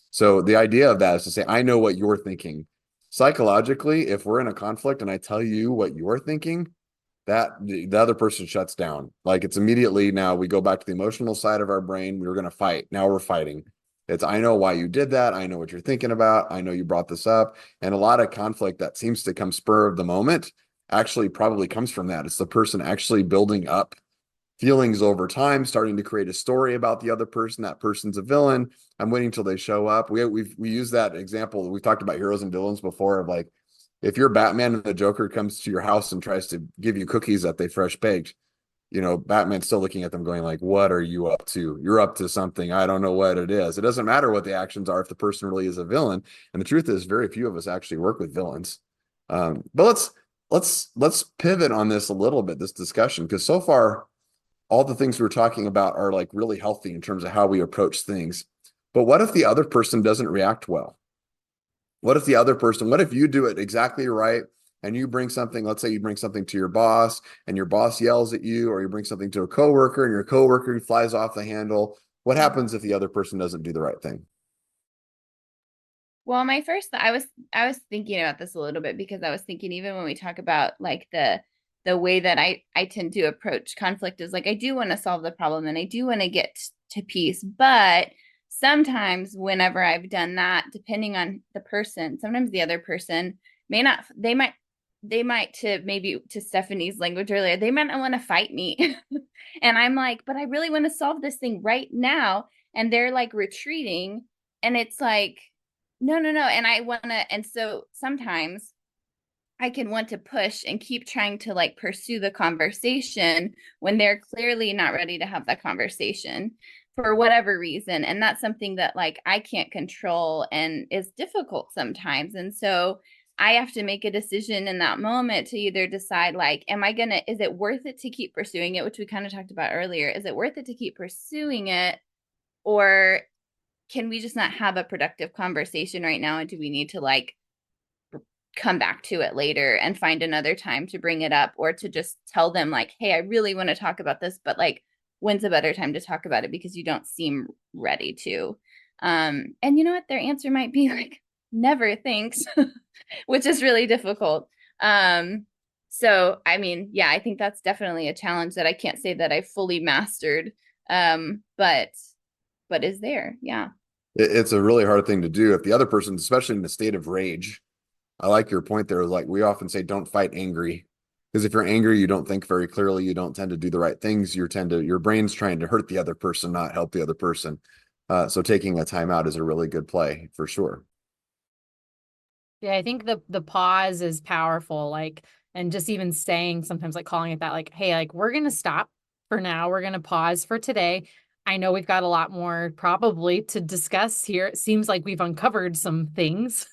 So the idea of that is to say, I know what you're thinking. Psychologically, if we're in a conflict and I tell you what you're thinking, that the other person shuts down. Like, it's immediately, now we go back to the emotional side of our brain. We were going to fight. Now we're fighting. It's, I know why you did that. I know what you're thinking about. I know you brought this up. And a lot of conflict that seems to come spur of the moment actually probably comes from that. It's the person actually building up feelings over time, starting to create a story about the other person. That person's a villain. I'm waiting till they show up. We use that example. We've talked about heroes and villains before, of like, if you're Batman and the Joker comes to your house and tries to give you cookies that they fresh baked, Batman's still looking at them going, like, what are you up to? You're up to something. I don't know what it is. It doesn't matter what the actions are if the person really is a villain. And the truth is, very few of us actually work with villains. But let's pivot on this a little bit, this discussion, because so far all the things we're talking about are like really healthy in terms of how we approach things. But what if the other person doesn't react well? What if you do it exactly right and you bring something, let's say you bring something to your boss and your boss yells at you, or you bring something to a coworker and your coworker flies off the handle? What happens if the other person doesn't do the right thing? Well, I was thinking about this a little bit, because I was thinking, even when we talk about like the way that I tend to approach conflict is like, I do want to solve the problem and I do want to get to peace, but sometimes whenever I've done that, depending on the person, sometimes the other person may not, they might, to Stephanie's language earlier, they might not want to fight me. And I'm like, but I really want to solve this thing right now. And they're like retreating. And it's like, no. And I want to, and so sometimes I can want to push and keep trying to like pursue the conversation when they're clearly not ready to have that conversation for whatever reason. And that's something that like I can't control and is difficult sometimes. And so I have to make a decision in that moment to either decide, like, is it worth it to keep pursuing it, which we kind of talked about earlier? Is it worth it to keep pursuing it? Or can we just not have a productive conversation right now? And do we need to like come back to it later and find another time to bring it up, or to just tell them like, hey, I really want to talk about this, but like, when's a better time to talk about it because you don't seem ready to? And you know what? Their answer might be like, never, thanks, which is really difficult. So, I mean, yeah, I think that's definitely a challenge that I can't say that I fully mastered. But is there. Yeah. It's a really hard thing to do if the other person, especially in a state of rage. I like your point there. Like we often say, don't fight angry. Because if you're angry, you don't think very clearly. You don't tend to do the right things. Your brain's trying to hurt the other person, not help the other person. So taking a timeout is a really good play for sure. Yeah, I think the pause is powerful. Like, and just even saying sometimes, like calling it that, like, hey, like we're gonna stop for now. We're gonna pause for today. I know we've got a lot more probably to discuss here. It seems like we've uncovered some things,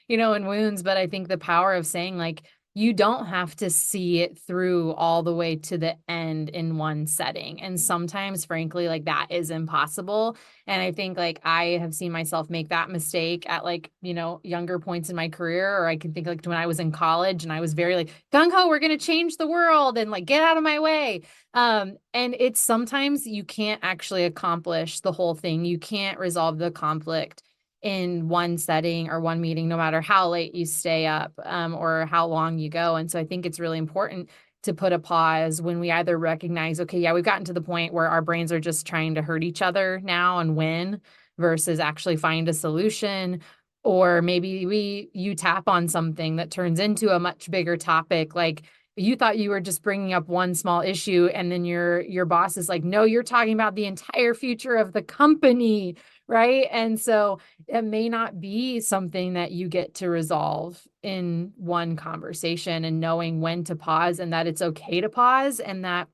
in wounds, but I think the power of saying, like, you don't have to see it through all the way to the end in one setting. And sometimes, frankly, like that is impossible. And I think like I have seen myself make that mistake at like, younger points in my career, or I can think like when I was in college and I was very like gung ho, we're going to change the world and like get out of my way. And it's sometimes you can't actually accomplish the whole thing. You can't resolve the conflict in one setting or one meeting, no matter how late you stay up, or how long you go. And so I think it's really important to put a pause when we either recognize, okay, yeah, we've gotten to the point where our brains are just trying to hurt each other now and win versus actually find a solution. Or maybe you tap on something that turns into a much bigger topic. Like you thought you were just bringing up one small issue, and then your boss is like, no, you're talking about the entire future of the company. Right. And so it may not be something that you get to resolve in one conversation, and knowing when to pause and that it's okay to pause, and that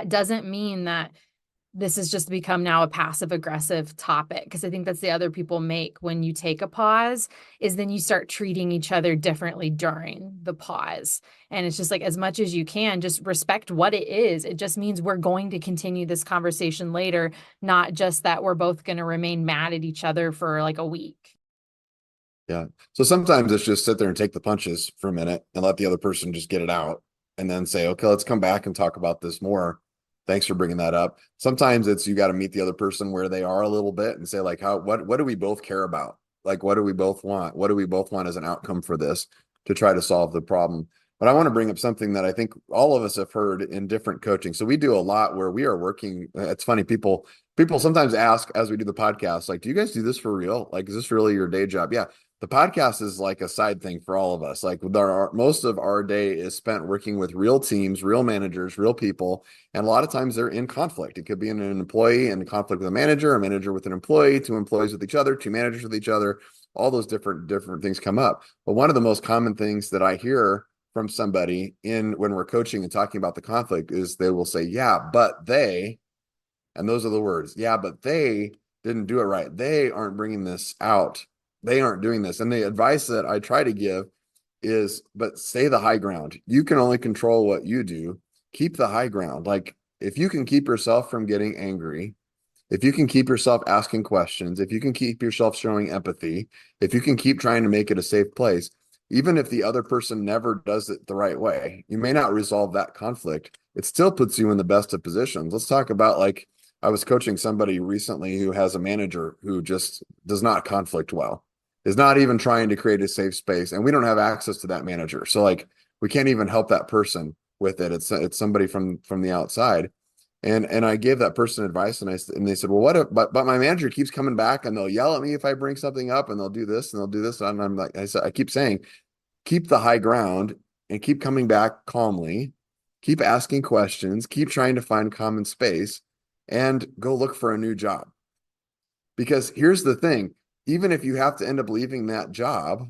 doesn't mean that this has just become now a passive aggressive topic. Because I think that's the other people make when you take a pause, is then you start treating each other differently during the pause. And it's just like, as much as you can, just respect what it is. It just means we're going to continue this conversation later, not just that we're both going to remain mad at each other for like a week. Yeah. So sometimes it's just sit there and take the punches for a minute and let the other person just get it out, and then say, okay, let's come back and talk about this more. Thanks for bringing that up. Sometimes it's you got to meet the other person where they are a little bit and say, like, what do we both care about? Like, what do we both want? What do we both want as an outcome for this to try to solve the problem? But I want to bring up something that I think all of us have heard in different coaching. So we do a lot where we are working. It's funny, people sometimes ask as we do the podcast, like, do you guys do this for real? Like, is this really your day job? Yeah. The podcast is like a side thing for all of us. Like most of our day is spent working with real teams, real managers, real people. And a lot of times they're in conflict. It could be an employee in conflict with a manager with an employee, two employees with each other, two managers with each other. All those different things come up. But one of the most common things that I hear from somebody when we're coaching and talking about the conflict is they will say, yeah, but they, and those are the words, yeah, but they didn't do it right. They aren't bringing this out. They aren't doing this. And the advice that I try to give is, but stay the high ground. You can only control what you do. Keep the high ground. Like if you can keep yourself from getting angry, if you can keep yourself asking questions, if you can keep yourself showing empathy, if you can keep trying to make it a safe place, even if the other person never does it the right way, you may not resolve that conflict. It still puts you in the best of positions. Let's talk about, like, I was coaching somebody recently who has a manager who just does not conflict well, is not even trying to create a safe space. And we don't have access to that manager. So like, we can't even help that person with it. It's somebody from the outside. And I gave that person advice, and they said, well, but my manager keeps coming back and they'll yell at me if I bring something up, and they'll do this and they'll do this. And I'm like, I keep saying, keep the high ground and keep coming back calmly, keep asking questions, keep trying to find common space, and go look for a new job. Because here's the thing, even if you have to end up leaving that job,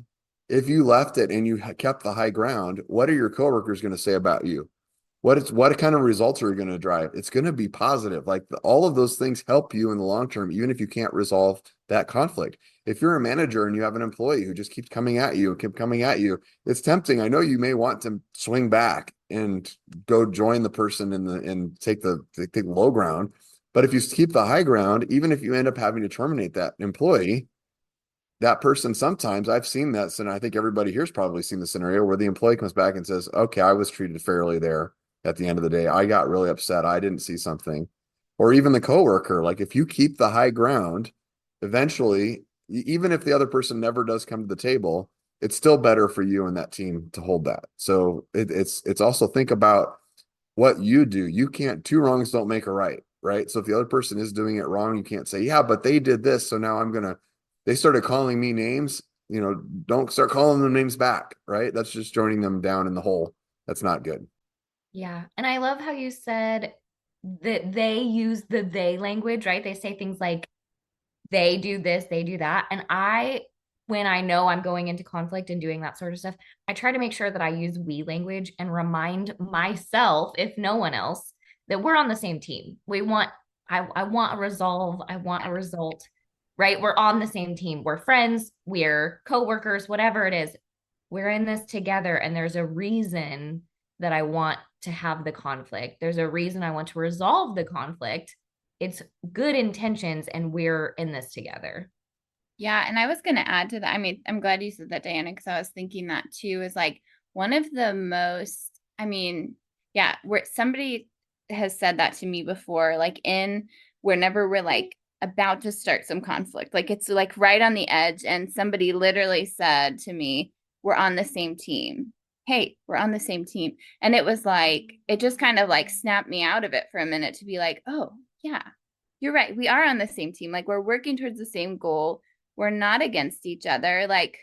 if you left it and you kept the high ground, what are your coworkers going to say about you? What kind of results are you going to drive? It's going to be positive. Like all of those things help you in the long term, even if you can't resolve that conflict. If you're a manager and you have an employee who just keeps coming at you, it's tempting. I know you may want to swing back and go join the person and take the low ground. But if you keep the high ground, even if you end up having to terminate that employee, that person, sometimes I've seen that. And I think everybody here's probably seen the scenario where the employee comes back and says, okay, I was treated fairly there. At the end of the day, I got really upset. I didn't see something. Or even the coworker, like if you keep the high ground, eventually, even if the other person never does come to the table, it's still better for you and that team to hold that. So it's also think about what you do. You can't, two wrongs don't make a right, right? So if the other person is doing it wrong, you can't say, yeah, but they did this, so now they started calling me names. Don't start calling them names back, right? That's just joining them down in the hole. That's not good. Yeah. And I love how you said that they use the they language, right? They say things like, they do this, they do that. And when I know I'm going into conflict and doing that sort of stuff, I try to make sure that I use we language and remind myself, if no one else, that we're on the same team. I want a resolve. I want a result, right? We're on the same team. We're friends, we're coworkers, whatever it is. We're in this together. And there's a reason that I want to have the conflict. There's a reason I want to resolve the conflict. It's good intentions and we're in this together. Yeah. And I was going to add to that. I mean, I'm glad you said that, Diana, because I was thinking that too, is like one of the most, yeah, where somebody has said that to me before, like whenever we're like about to start some conflict, like it's like right on the edge. And somebody literally said to me, we're on the same team. Hey, we're on the same team. And it was like, it just kind of like snapped me out of it for a minute to be like, oh, yeah, you're right. We are on the same team. Like we're working towards the same goal. We're not against each other. Like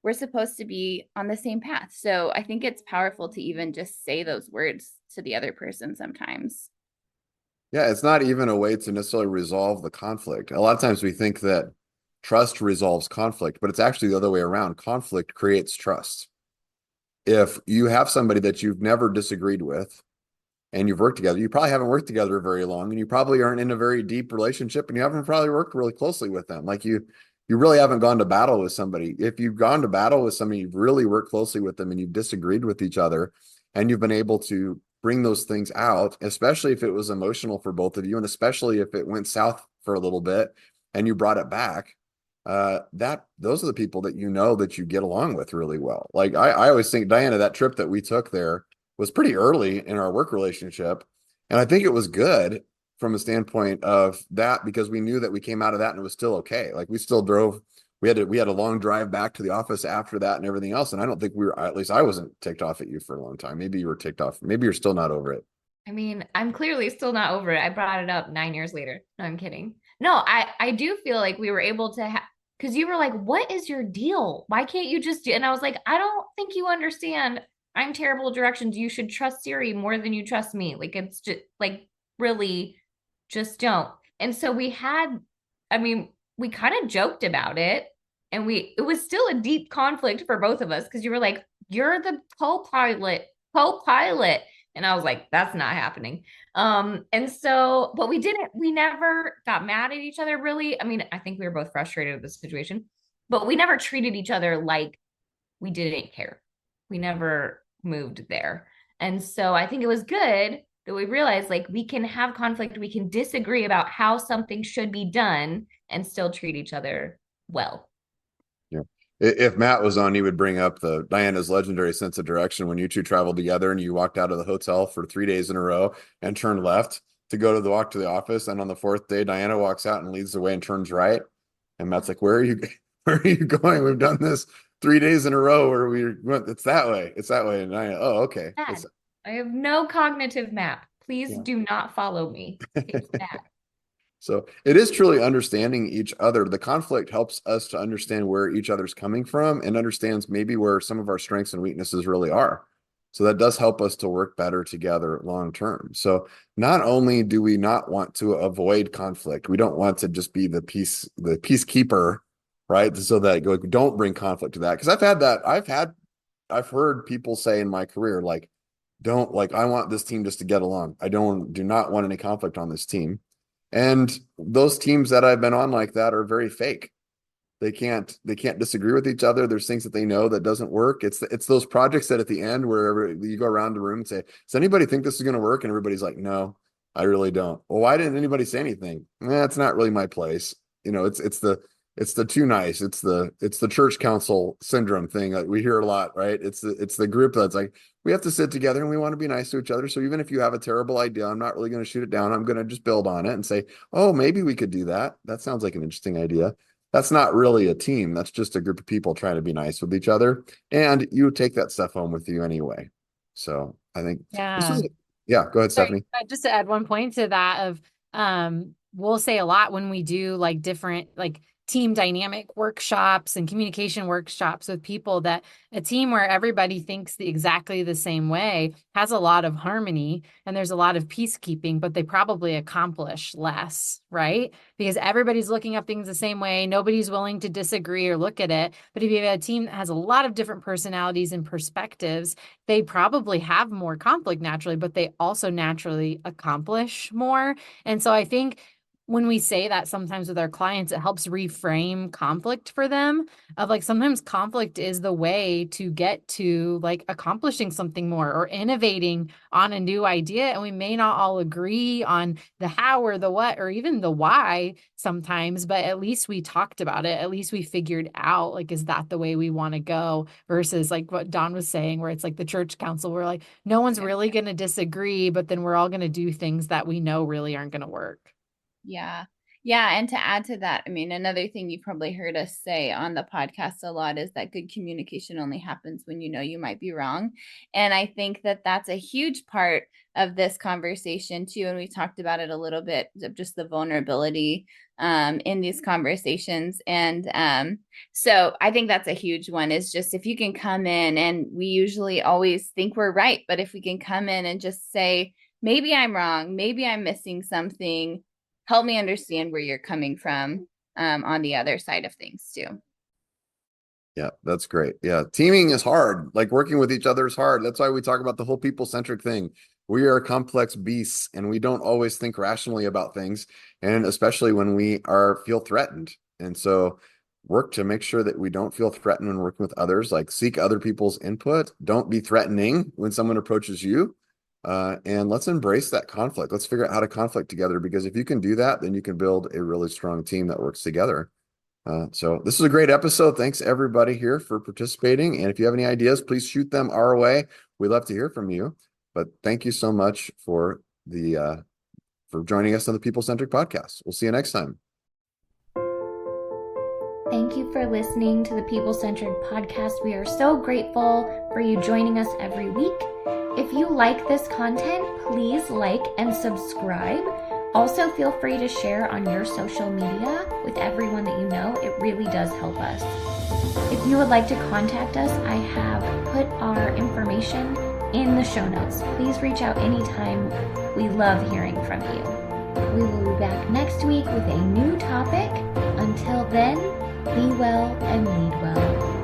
we're supposed to be on the same path. So I think it's powerful to even just say those words to the other person sometimes. Yeah, it's not even a way to necessarily resolve the conflict. A lot of times we think that trust resolves conflict, but it's actually the other way around. Conflict creates trust. If you have somebody that you've never disagreed with and you've worked together, you probably haven't worked together very long, and you probably aren't in a very deep relationship, and you haven't probably worked really closely with them. Like you really haven't gone to battle with somebody. If you've gone to battle with somebody, you've really worked closely with them and you've disagreed with each other, and you've been able to bring those things out, especially if it was emotional for both of you, and especially if it went south for a little bit and you brought it back, those are the people that that you get along with really well. Like I always think, Diana, that trip that we took there was pretty early in our work relationship, and I think it was good from a standpoint of that, because we knew that we came out of that and it was still okay. Like we still drove, we had a long drive back to the office after that and everything else. And I don't think at least I wasn't ticked off at you for a long time. Maybe you were ticked off. Maybe you're still not over it. I mean, I'm clearly still not over it. I brought it up 9 years later. No, I'm kidding. No, I do feel like we were able to because you were like, what is your deal? Why can't you just do? And I was like, I don't think you understand. I'm terrible at directions. You should trust Siri more than you trust me. Like it's just like really just don't. And so we kind of joked about it, and it was still a deep conflict for both of us, because you were like, you're the co-pilot. And I was like, that's not happening. And so, but we never got mad at each other, really. I mean, I think we were both frustrated with the situation, but we never treated each other like we didn't care. We never moved there. And so I think it was good that we realized, like, we can have conflict, we can disagree about how something should be done and still treat each other well. Yeah. If Matt was on, he would bring up the Diana's legendary sense of direction when you two traveled together and you walked out of the hotel for 3 days in a row and turned left to go to walk to the office. And on the fourth day, Diana walks out and leads the way and turns right. And Matt's like, where are you going? We've done this 3 days in a row where we went, it's that way. And Diana, oh, okay. I have no cognitive map. Please do not follow me. It's bad. So it is truly understanding each other. The conflict helps us to understand where each other's coming from and understands maybe where some of our strengths and weaknesses really are. So that does help us to work better together long term. So not only do we not want to avoid conflict, we don't want to just be the peacekeeper, right? So that don't bring conflict to that. Because I've heard people say in my career, like, I want this team just to get along. I do not want any conflict on this team. And those teams that I've been on like that are very fake. They can't disagree with each other. There's things that they know that doesn't work. It's those projects that at the end where you go around the room and say, does anybody think this is going to work? And everybody's like, no, I really don't. Well, why didn't anybody say anything? It's not really my place. It's the too nice. It's the church council syndrome thing that we hear a lot, right? It's the group that's like, we have to sit together and we want to be nice to each other. So even if you have a terrible idea, I'm not really going to shoot it down. I'm going to just build on it and say, oh, maybe we could do that. That sounds like an interesting idea. that's not really a team. That's just a group of people trying to be nice with each other. And you take that stuff home with you anyway. So I think this is, yeah, go ahead, Stephanie. Just to add one point to that of, we'll say a lot when we do like different, like team dynamic workshops and communication workshops with people, that a team where everybody thinks exactly the same way has a lot of harmony and there's a lot of peacekeeping, but they probably accomplish less, right? Because everybody's looking at things the same way. Nobody's willing to disagree or look at it. But if you have a team that has a lot of different personalities and perspectives, they probably have more conflict naturally, but they also naturally accomplish more. And so I think when we say that sometimes with our clients, it helps reframe conflict for them, of like, sometimes conflict is the way to get to like accomplishing something more or innovating on a new idea. And we may not all agree on the how or the what or even the why sometimes, but at least we talked about it. At least we figured out, like, is that the way we want to go, versus like what Dawn was saying, where it's like the church council, where like no one's really going to disagree, but then we're all going to do things that we know really aren't going to work. Yeah. Yeah. And to add to that, I mean, another thing you probably heard us say on the podcast a lot is that good communication only happens when you know you might be wrong. And I think that that's a huge part of this conversation too. And we talked about it a little bit, of just the vulnerability in these conversations. And so I think that's a huge one, is just if you can come in, and we usually always think we're right, but if we can come in and just say, maybe I'm wrong, maybe I'm missing something, help me understand where you're coming from on the other side of things too. Yeah, that's great. Yeah, teaming is hard. Like, working with each other is hard. That's why we talk about the whole people-centric thing. We are complex beasts, and we don't always think rationally about things, and especially when we feel threatened. And so work to make sure that we don't feel threatened when working with others. Like, seek other people's input. Don't be threatening when someone approaches you. And let's embrace that conflict. Let's figure out how to conflict together, because if you can do that, then you can build a really strong team that works together. So this is a great episode. Thanks everybody here for participating. And if you have any ideas, please shoot them our way. We'd love to hear from you. But thank you so much for joining us on the People Centric Podcast. We'll see you next time. Thank you for listening to the People Centric Podcast. We are so grateful for you joining us every week. If you like this content, please like and subscribe. Also, feel free to share on your social media with everyone that you know. It really does help us. If you would like to contact us, I have put our information in the show notes. Please reach out anytime. We love hearing from you. We will be back next week with a new topic. Until then, be well and lead well.